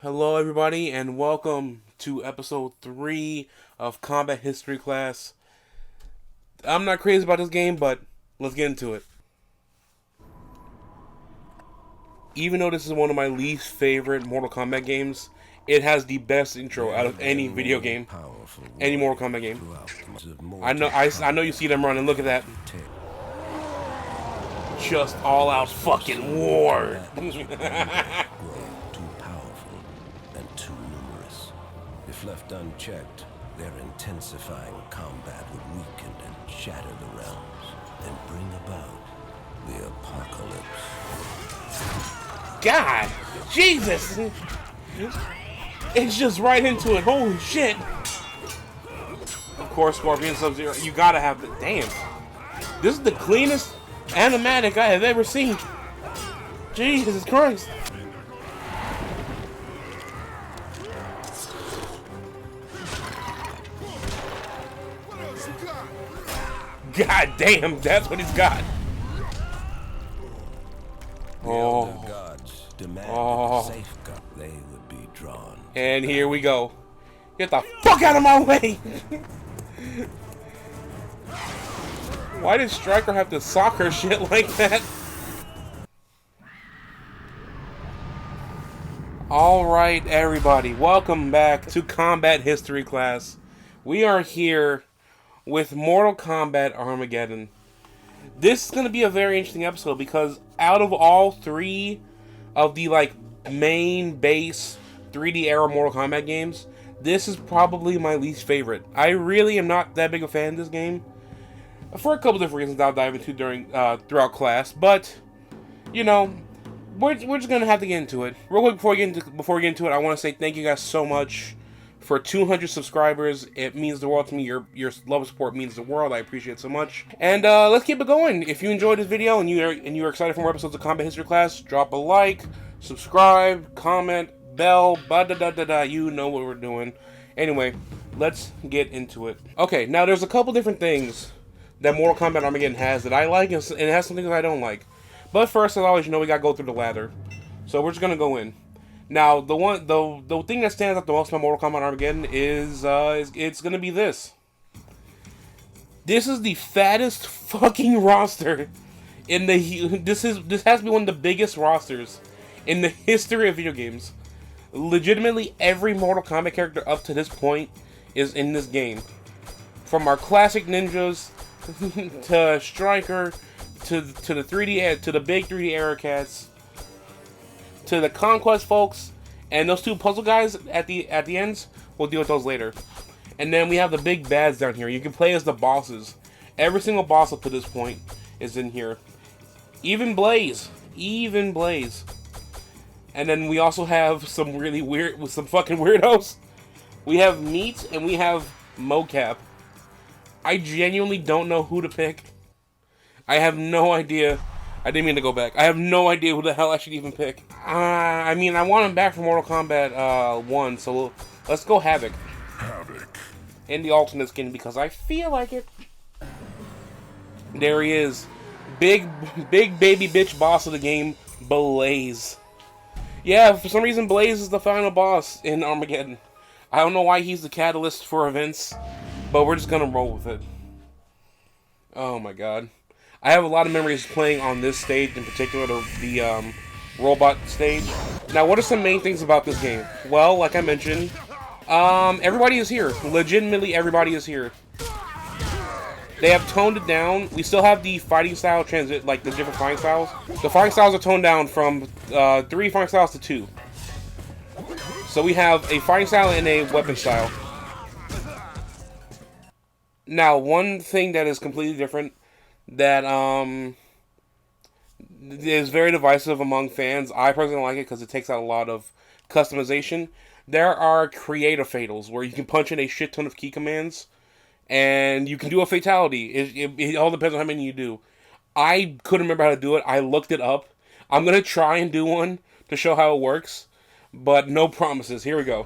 Hello, everybody, and welcome to episode 3 of Kombat History Klass. I'm not crazy about this game, but let's get into it. Even though this is one of my least favorite Mortal Kombat games, it has the best intro out of any video game, any Mortal Kombat game. I know you see them running. Look at that. Just all out fucking war. If left unchecked, their intensifying combat would weaken and shatter the realms, and bring about the apocalypse. God! Jesus! It's just right into it. Holy shit! Of course, Scorpion Sub-Zero. You gotta have the... Damn. This is the cleanest animatic I have ever seen. Jesus Christ. God damn, that's what he's got. Oh. They would be drawn. And here we go. Get the fuck out of my way! Why did Stryker have to sock her shit like that? Alright, everybody. Welcome back to Kombat History Klass. We are here with Mortal Kombat Armageddon. This is going to be a very interesting episode because out of all three of the main base 3D era Mortal Kombat games, this is probably my least favorite. I really am not that big a fan of this game for a couple different reasons I'll dive into throughout class, but you know, we're just going to have to get into it. Real quick before we get into it, I want to say thank you guys so much for 200 subscribers. It means the world to me. Your love and support means the world. I appreciate it so much. And let's keep it going. If you enjoyed this video and you are excited for more episodes of Kombat History Klass, drop a like, subscribe, comment, bell, you know what we're doing. Anyway, let's get into it. Okay, now there's a couple different things that Mortal Kombat Armageddon has that I like, and it has some things that I don't like. But first, as always, we gotta go through the ladder. So we're just gonna go in. Now, the thing that stands out the most about Mortal Kombat Armageddon is it's gonna be this. This is the fattest fucking roster in the. This has to be one of the biggest rosters in the history of video games. Legitimately, every Mortal Kombat character up to this point is in this game. From our classic ninjas to Stryker to the 3D to the big 3D era cats, to the Conquest folks, and those two puzzle guys at the ends. We'll deal with those later. And then we have the big bads down here. You can play as the bosses. Every single boss up to this point is in here. Even Blaze. And then we also have some really weird, some fucking weirdos. We have Meat and we have Mocap. I genuinely don't know who to pick. I have no idea. I didn't mean to go back. I have no idea who the hell I should even pick. I mean, I want him back for Mortal Kombat 1, so let's go Havoc. In the alternate skin, because I feel like it. There he is. Big baby bitch boss of the game, Blaze. Yeah, for some reason, Blaze is the final boss in Armageddon. I don't know why he's the catalyst for events, but we're just gonna roll with it. Oh my god. I have a lot of memories playing on this stage, in particular the robot stage. Now, what are some main things about this game? Well, like I mentioned, everybody is here. Legitimately, everybody is here. They have toned it down. We still have the fighting style the different fighting styles. The fighting styles are toned down from 3 fighting styles to 2. So we have a fighting style and a weapon style. Now, one thing that is completely different that is very divisive among fans. I personally like it because it takes out a lot of customization. There are creative fatals where you can punch in a shit ton of key commands and you can do a fatality. It all depends on how many you do. I couldn't remember how to do it. I looked it up. I'm going to try and do one to show how it works, but no promises. Here we go.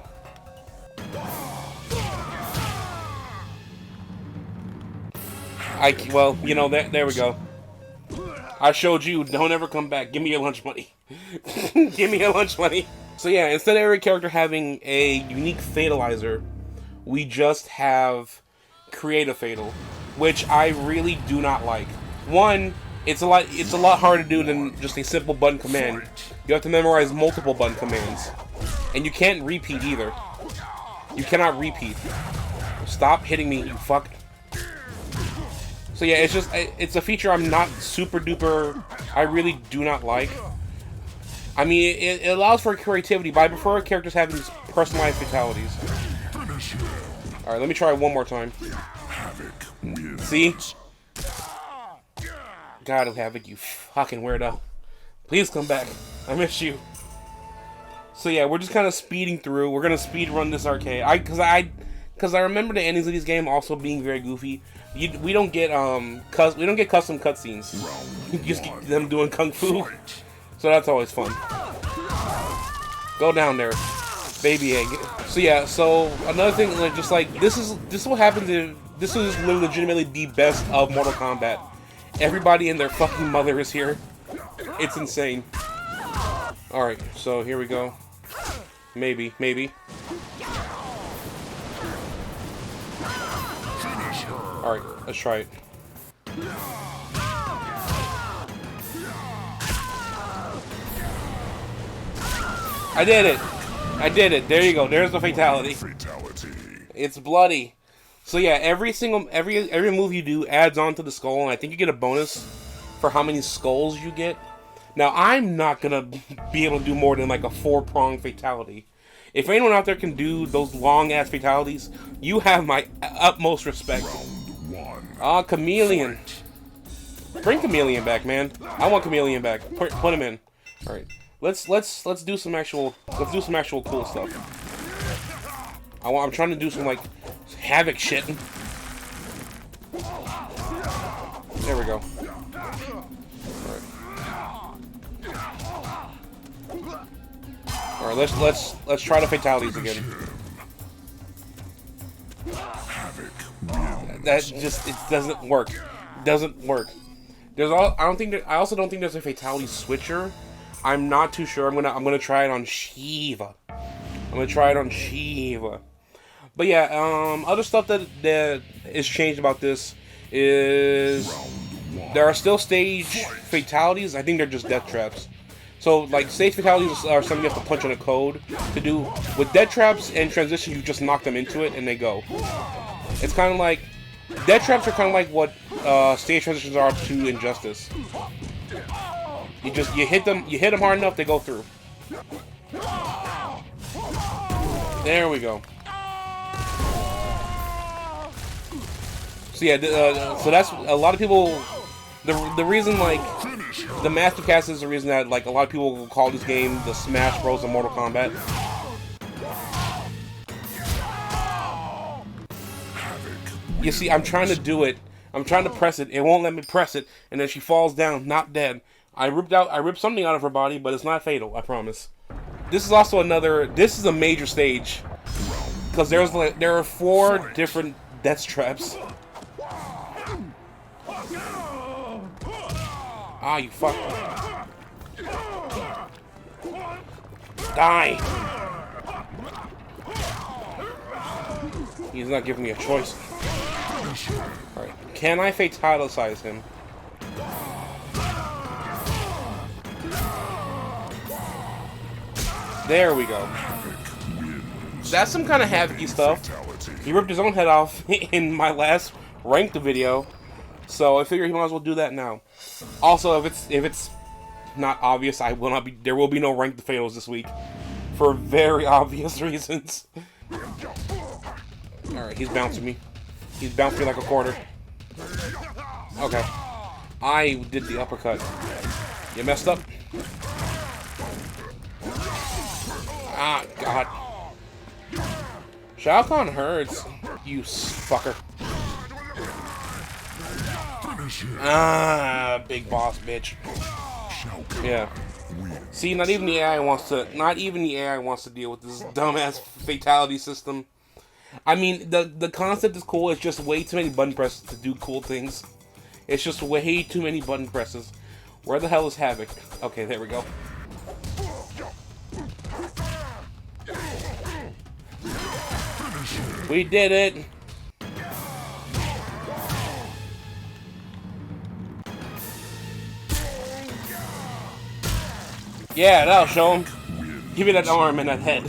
Well, you know, there we go. I showed you, don't ever come back. Give me your lunch money. Give me your lunch money. So yeah, instead of every character having a unique fatalizer, we just have create a fatal, which I really do not like. One, it's a lot harder to do than just a simple button command. You have to memorize multiple button commands, and you can't repeat either. You cannot repeat. Stop hitting me, you fuck. So yeah, it's a feature I'm not super duper. I really do not like. I mean, it allows for creativity, but I prefer characters having these personalized fatalities. Alright, let me try one more time. See? God of Havoc, you fucking weirdo. Please come back. I miss you. So yeah, we're just kind of speeding through. We're gonna speed run this arcade. Because I remember the endings of these games also being very goofy. We don't get custom cutscenes. You just get them doing kung fu. So that's always fun. Go down there, baby egg. So yeah, so another thing, like, just like this is what happens if this is legitimately the best of Mortal Kombat. Everybody and their fucking mother is here. It's insane. All right, so here we go. Maybe. All right, let's try it. I did it. There you go. There's the fatality. It's bloody. So yeah, every move you do adds on to the skull, and I think you get a bonus for how many skulls you get. Now, I'm not gonna be able to do more than like a 4-prong fatality. If anyone out there can do those long-ass fatalities, you have my utmost respect. Ah, Chameleon. Bring Chameleon back, man. I want Chameleon back. Put him in. All right. Let's do some actual cool stuff. I'm trying to do some like Havoc shit. There we go. All right, let's try the fatalities again. That just it doesn't work. Doesn't work. I also don't think there's a fatality switcher. I'm not too sure. I'm gonna try it on Shiva. But yeah, other stuff that is changed about this is there are still stage fatalities. I think they're just death traps. So like stage fatalities are something you have to punch in a code to do. With death traps and transition, you just knock them into it and they go. It's kind of like death traps are kind of like what stage transitions are to Injustice. You hit them hard enough, they go through. There we go. So yeah, so that's a lot of people. The reason like the Mastercast is the reason that like a lot of people will call this game the Smash Bros of Mortal Kombat. You see, I'm trying to do it. I'm trying to press it. It won't let me press it, and then she falls down, not dead. I ripped something out of her body, but it's not fatal, I promise. This is also this is a major stage. Because there are 4 different death traps. Ah, you fuck. Die! He's not giving me a choice. Alright, can I fatalicize him? There we go. That's some kind of Havoc-y stuff. He ripped his own head off in my last ranked video, so I figure he might as well do that now. Also, if it's not obvious, there will be no ranked fails this week, for very obvious reasons. All right, he's bouncing me. He's bouncing me like a quarter. Okay, I did the uppercut. You messed up. Ah, God. Shao Kahn hurts, you fucker. Ah, big boss bitch. Yeah. See, not even the AI wants to deal with this dumbass fatality system. I mean, the concept is cool. It's just way too many button presses to do cool things. It's just way too many button presses. Where the hell is Havoc? Okay, there we go. We did it! Yeah, that'll show him. Give me that arm and that head.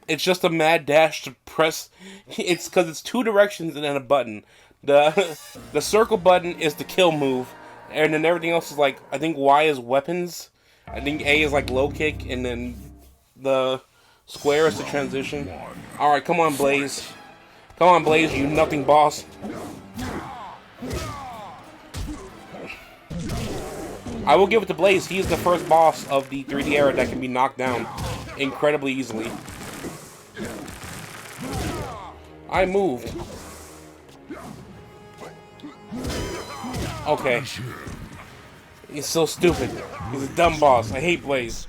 It's just a mad dash to press. It's because it's 2 directions and then a button. The circle button is the kill move, and then everything else is like, I think Y is weapons, I think A is like low kick, and then the square is the transition. Alright, come on, Blaze. Come on, Blaze, you nothing boss. I will give it to Blaze. He is the first boss of the 3D era that can be knocked down incredibly easily. I moved. Okay. He's so stupid. He's a dumb boss. I hate Blaze.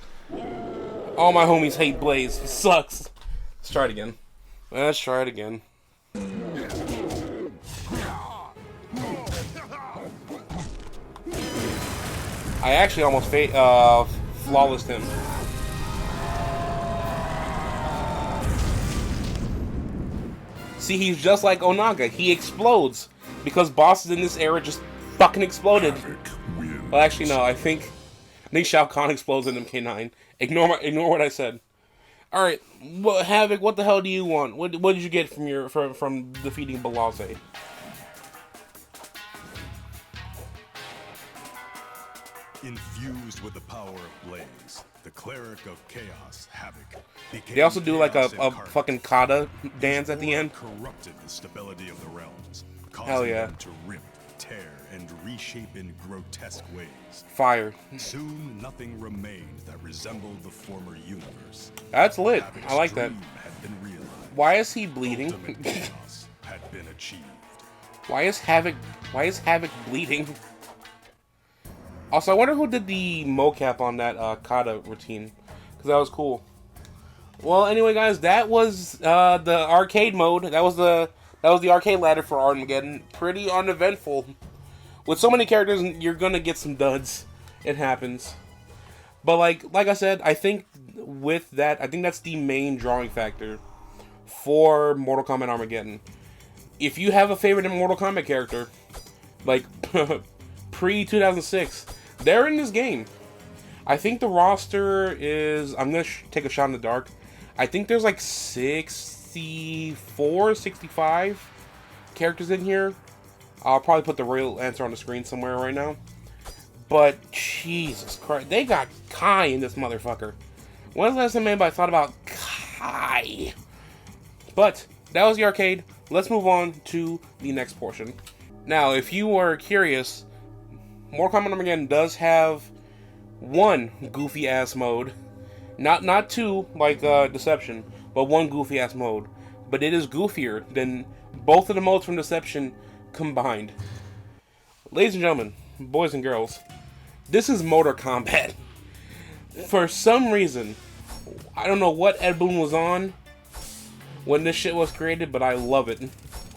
All my homies hate Blaze. He sucks. Let's try it again. Let's try it again. I actually almost flawlessed him. See, he's just like Onaga. He explodes because bosses in this era just fucking exploded. Well, actually, no. I think Shao Kahn explodes in MK9. Ignore what I said. All right, Havoc. What the hell do you want? What did you get from defeating Balase? Infused with the power of Blaze, the cleric of chaos, Havoc. They also do like a fucking kata dance at the end. Corrupted the stability of the realms, Hell yeah. them to rip, tear, and reshape in grotesque ways. Fire. Soon, nothing remained that resembled the former universe. That's lit. Havoc's I like that. dream had been realized. Why is he bleeding? Ultimate chaos had been achieved. Why is Havoc bleeding? Also, I wonder who did the mocap on that kata routine, because that was cool. Well, anyway, guys, that was the arcade mode. That was the arcade ladder for Armageddon. Pretty uneventful. With so many characters, you're gonna get some duds. It happens. But like I said, I think with that, I think that's the main drawing factor for Mortal Kombat Armageddon. If you have a favorite Mortal Kombat character, like pre-2006, they're in this game. I think the roster is... I'm going to take a shot in the dark. I think there's like 64, 65 characters in here. I'll probably put the real answer on the screen somewhere right now. But, Jesus Christ. They got Kai in this motherfucker. When's the last time anybody thought about Kai? But, that was the arcade. Let's move on to the next portion. Now, if you were curious... Mortal Kombat Armageddon does have one goofy-ass mode. Not two, like Deception, but one goofy-ass mode. But it is goofier than both of the modes from Deception combined. Ladies and gentlemen, boys and girls, this is Mortal Kombat. For some reason, I don't know what Ed Boon was on when this shit was created, but I love it.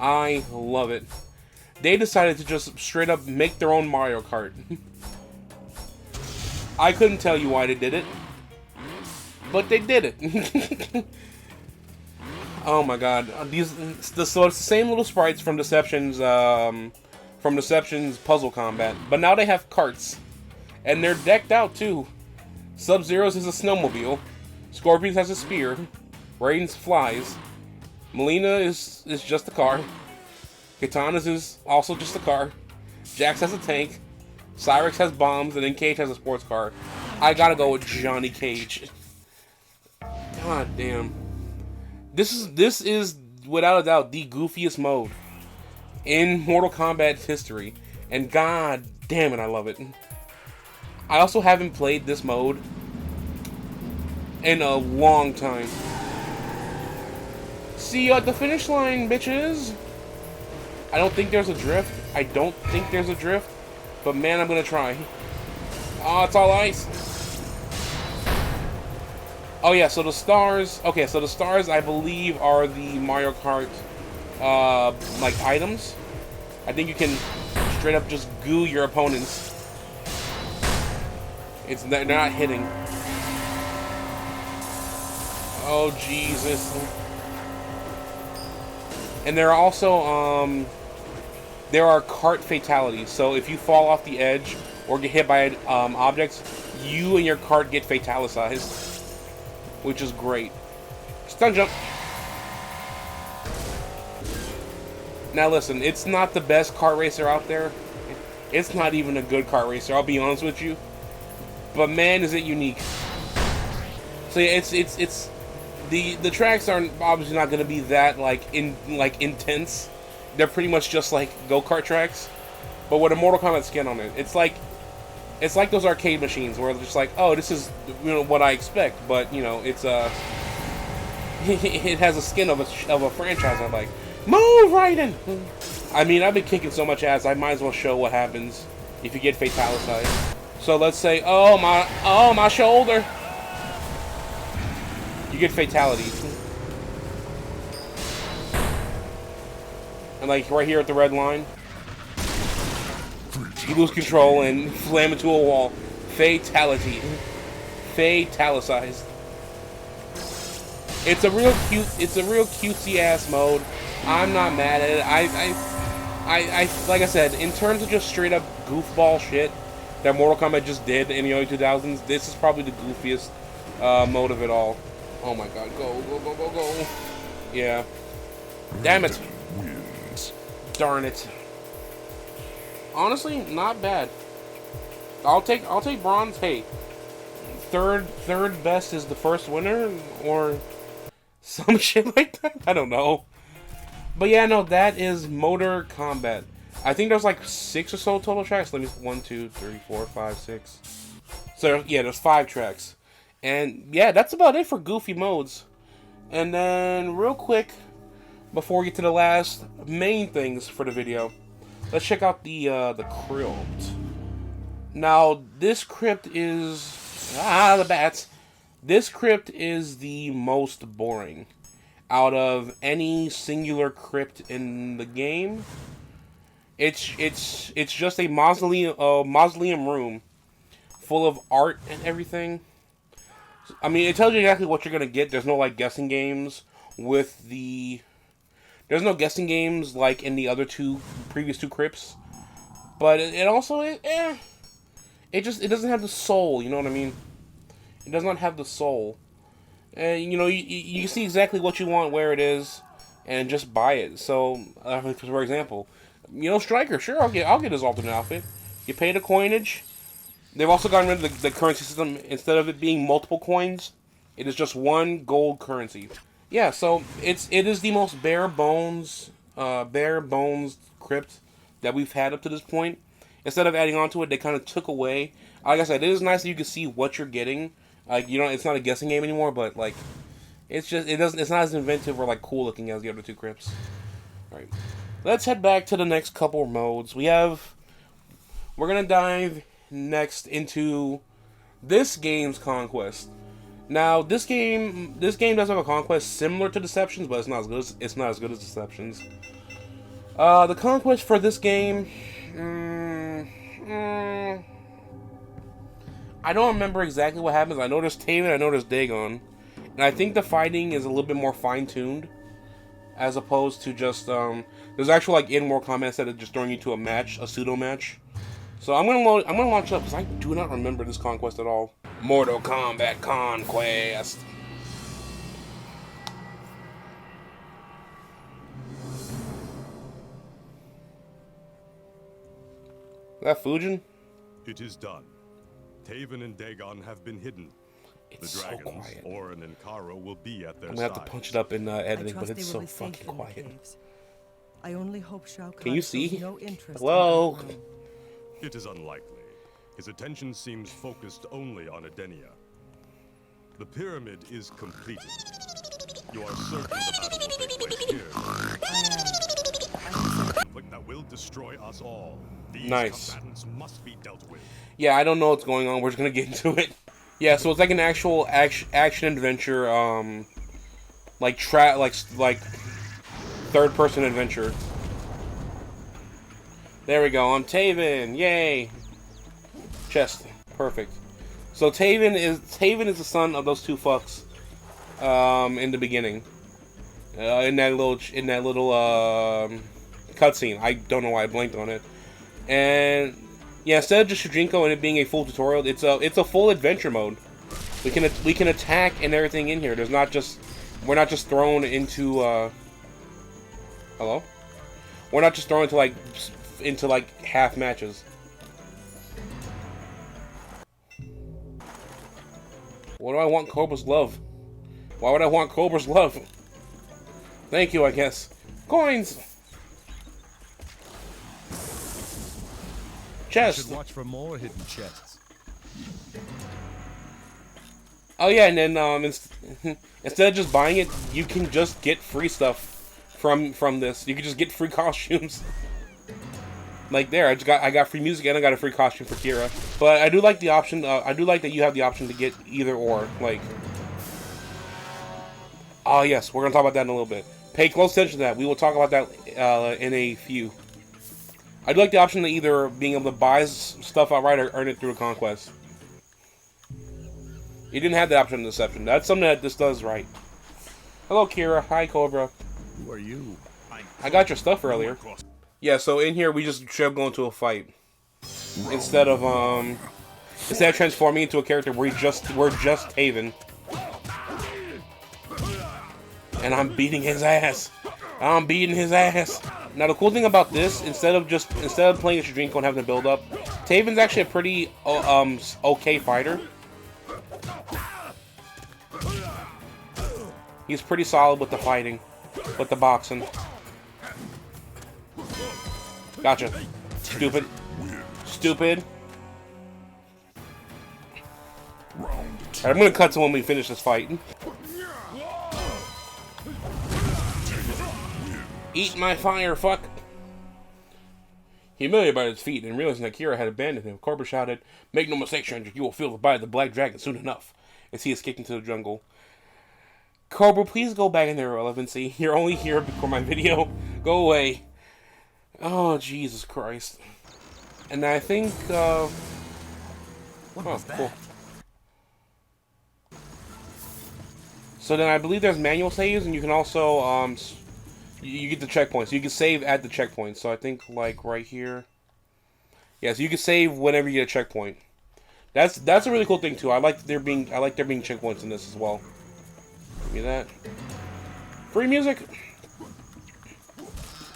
I love it. They decided to just straight up make their own Mario Kart. I couldn't tell you why they did it, but they did it. Oh my god, so it's the same little sprites from Deception's Puzzle Combat, but now they have karts, and they're decked out too. Sub-Zero's is a snowmobile, Scorpion's has a spear, Raiden's flies, Melina is just a car. Katana's is also just a car. Jax has a tank. Cyrex has bombs, and then Cage has a sports car. I gotta go with Johnny Cage. God damn. This is without a doubt the goofiest mode in Mortal Kombat history, and god damn it, I love it. I also haven't played this mode in a long time. See you at the finish line, bitches. I don't think there's a drift. But man, I'm gonna try. Oh, it's all ice. Oh yeah, so the stars... Okay, so the stars, I believe, are the Mario Kart, like, items. I think you can straight up just goo your opponents. They're not hitting. Oh, Jesus. And there are also there are cart fatalities. So if you fall off the edge or get hit by objects, you and your cart get fatalicized, which is great. Stun jump. Now listen, it's not the best kart racer out there. It's not even a good kart racer, I'll be honest with you. But man, is it unique. So yeah, it's the tracks aren't obviously not going to be that intense. They're pretty much just like go-kart tracks, but with a Mortal Kombat skin on it. It's like those arcade machines where it's just like, oh, this is what I expect, but it's it has a skin of a franchise I like. Move, Raiden! I mean, I've been kicking so much ass, I might as well show what happens if you get fatalicized. So let's say, oh my shoulder! You get fatality. And like right here at the red line, you lose control and slam into a wall. Fatality. Fatalicized. It's a real cutesy ass mode. I'm not mad at it. I like I said, in terms of just straight up goofball shit that Mortal Kombat just did in the early 2000s, this is probably the goofiest mode of it all. Oh my god, go. Yeah. Damn it. Darn it. Honestly, not bad. I'll take bronze. Hey, third best is the first winner, or some shit like that. I don't know. But yeah, no, that is Mortal Kombat. I think there's like 6 or so total tracks. Let me 1, 2, 3, 4, 5, 6. So yeah, there's 5 tracks. And yeah, that's about it for goofy modes. And then real quick, before we get to the last main things for the video, let's check out the crypt. Now this crypt is the bats. This crypt is the most boring out of any singular crypt in the game. It's just a mausoleum room full of art and everything. I mean, it tells you exactly what you're gonna get. There's no like guessing games with the. There's no guessing games like in the other previous two crypts, but it doesn't have the soul. You know what I mean? It does not have the soul. And you see exactly what you want, where it is, and just buy it. So, for example, Striker, sure, I'll get his alternate outfit. You pay the coinage. They've also gotten rid of the currency system. Instead of it being multiple coins, it is just one gold currency. Yeah, so it is the most bare bones crypt that we've had up to this point. Instead of adding on to it, they kind of took away. Like I said, it is nice that you can see what you're getting. Like it's not a guessing game anymore, but like it's not as inventive or like cool looking as the other two crypts. All right, let's head back to the next couple of modes. We're gonna dive next into this game's conquest. Now, this game does have a conquest similar to Deceptions, but it's not as good as Deceptions. The conquest for this game, I don't remember exactly what happens. I know there's Taven, I know there's Dagon, and I think the fighting is a little bit more fine-tuned, as opposed to just there's actual like in Mortal Kombat instead of just throwing you to a pseudo match. So I'm gonna launch up because I do not remember this conquest at all. Mortal Kombat Conquest. Is that Fujin? It is done. Taven and Dagon have been hidden. It's The dragons, so quiet. Orin and Karo, will be at their I'm gonna have to sides. punch it up in editing, but I trust it's they so will be safe fucking in the quiet. caves. I only hope Shao Kahn Can you shows see? no interest Hello? in Outworld. It is unlikely. His attention seems focused only on Edenia. The pyramid is completed. You are certain the battle will take place here. I am. Conflict that will destroy us all. These Nice. combatants must be dealt with. Yeah, I don't know what's going on. We're just gonna get into it. Yeah, so it's like an actual action adventure, like third-person adventure. There we go. I'm Taven. Yay. Chest. Perfect. So Taven is the son of those two fucks in the beginning. in that little cutscene. I don't know why I blanked on it. And yeah, instead of just Shujinko and it being a full tutorial, it's a full adventure mode. We can attack and everything in here. We're not just thrown into hello? We're not just thrown into like half matches. What do I want Cobra's love? Why would I want Cobra's love? Thank you, I guess. Coins! Chest! Should watch for more hidden chests. Oh yeah, and then instead of just buying it, you can just get free stuff from this. You can just get free costumes. Like there, I got free music and I got a free costume for Kira. But I do like the option. I do like that you have the option to get either or. Like, oh yes, we're gonna talk about that in a little bit. Pay close attention to that. We will talk about that in a few. I do like the option of either being able to buy stuff outright or earn it through a conquest. You didn't have that option in Deception. That's something that this does right. Hello, Kira. Hi, Cobra. Who are you? I got your stuff earlier. Yeah, so in here we just straight up go into a fight instead of transforming into a character we're just Taven, and I'm beating his ass. I'm beating his ass. Now the cool thing about this, instead of playing a Shujinko and having to build up, Taven's actually a pretty okay fighter. He's pretty solid with the fighting, with the boxing. Gotcha. Stupid. Stupid. Alright, I'm gonna cut to when we finish this fight. Eat my fire, fuck! Humiliated by his feet and realizing that Kira had abandoned him, Cobra shouted, "Make no mistake, stranger, you will feel the bite of the black dragon soon enough," as he escaped into the jungle. Cobra, please go back in their irrelevancy. You're only here for my video. Go away. Oh, Jesus Christ. And I think, What was that? Cool. So then I believe there's manual saves, and you can also, you get the checkpoints. You can save at the checkpoint. So I think, like, right here. Yeah, so you can save whenever you get a checkpoint. That's a really cool thing, too. I like there being checkpoints in this as well. Give me that. Free music!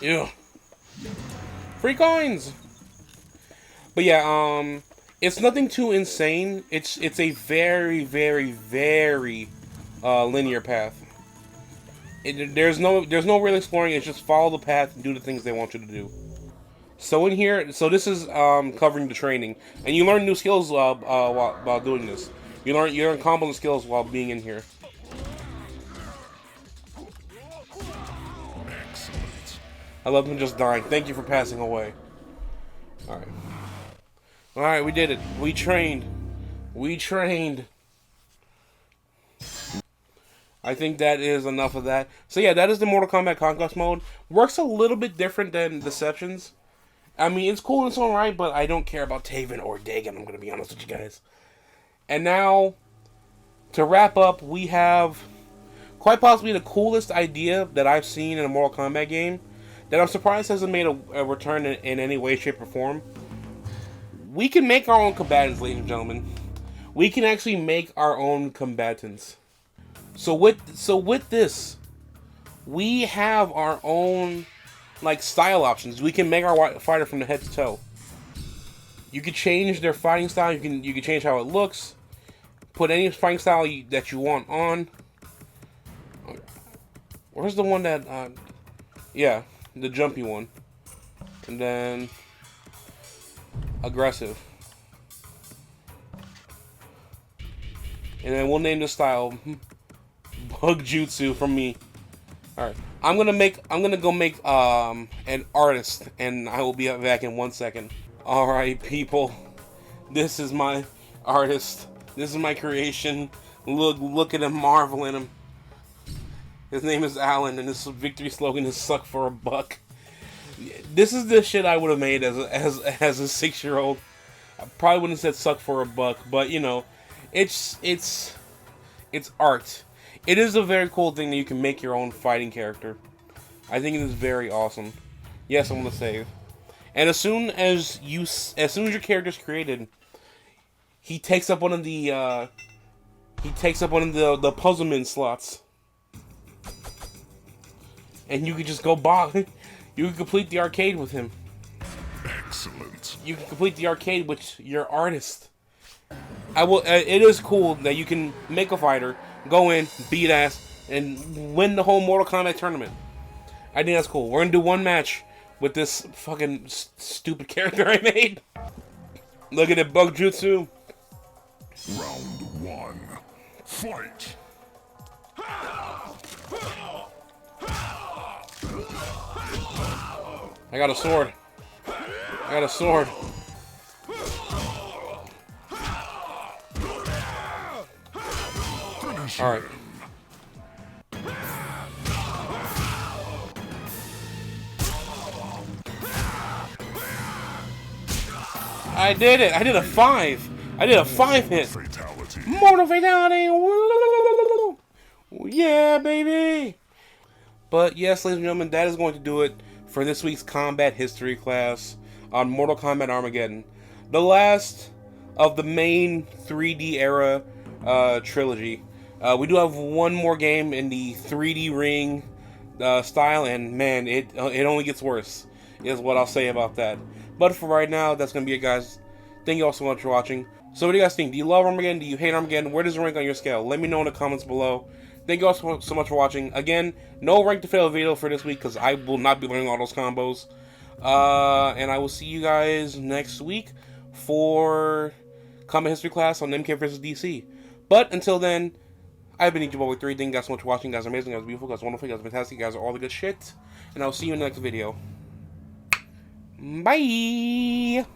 Ew. Free coins! But yeah, it's nothing too insane. It's a very, very, very linear path. There's no real exploring. It's just follow the path and do the things they want you to do. So in here, this is covering the training, and you learn new skills while doing this. You learn combos and skills while being in here. Excellent. I love him just dying. Thank you for passing away. Alright. Alright, we did it. We trained. We trained. I think that is enough of that. So yeah, that is the Mortal Kombat Conquest mode. Works a little bit different than Deceptions. I mean, it's cool in its own right, but I don't care about Taven or Dagon, I'm going to be honest with you guys. And now, to wrap up, we have quite possibly the coolest idea that I've seen in a Mortal Kombat game, that I'm surprised hasn't made a return in any way, shape, or form. We can make our own combatants, ladies and gentlemen. We can actually make our own combatants. So with this, we have our own like style options. We can make our fighter from the head to toe. You can change their fighting style. You can change how it looks. Put any fighting style that you want on. Where's the one that? Yeah, the jumpy one. And then aggressive. And then we'll name the style Bug Jutsu from me. Alright. I'm gonna go make an artist, and I will be back in 1 second. Alright, people. This is my artist. This is my creation. Look at him, marvel in him. His name is Alan, and his victory slogan is "Suck for a buck." This is the shit I would have made as a 6-year-old. I probably wouldn't have said "suck for a buck," but you know, it's art. It is a very cool thing that you can make your own fighting character. I think it is very awesome. Yes, I'm gonna save. And as soon as your character's created, he takes up one of the puzzleman slots, and you can just go buy. You can complete the arcade with him. Excellent. You can complete the arcade with your artist. It is cool that you can make a fighter, go in, beat ass, and win the whole Mortal Kombat tournament. I think that's cool. We're gonna do one match with this fucking stupid character I made. Look at it, bug jutsu. Round 1. Fight. I got a sword. I got a sword. All right. I did it. I did a 5. I did a 5 hit. Fatality. Mortal fatality. Yeah, baby. But yes, ladies and gentlemen, that is going to do it for this week's Kombat History class on Mortal Kombat Armageddon. The last of the main 3D era trilogy. We do have one more game in the 3D ring style, and man, it only gets worse, is what I'll say about that. But for right now, that's going to be it, guys. Thank you all so much for watching. So what do you guys think? Do you love Armageddon? Do you hate Armageddon? Where does it rank on your scale? Let me know in the comments below. Thank you all so much for watching. Again, no rank to fail video for this week, because I will not be learning all those combos. And I will see you guys next week for Kombat History class on MK vs. DC. But until then, I've been EasyBoy3. Thank you guys so much for watching. You guys are amazing, you guys are beautiful, you guys are wonderful, you guys are fantastic, you guys are all the good shit. And I'll see you in the next video. Bye!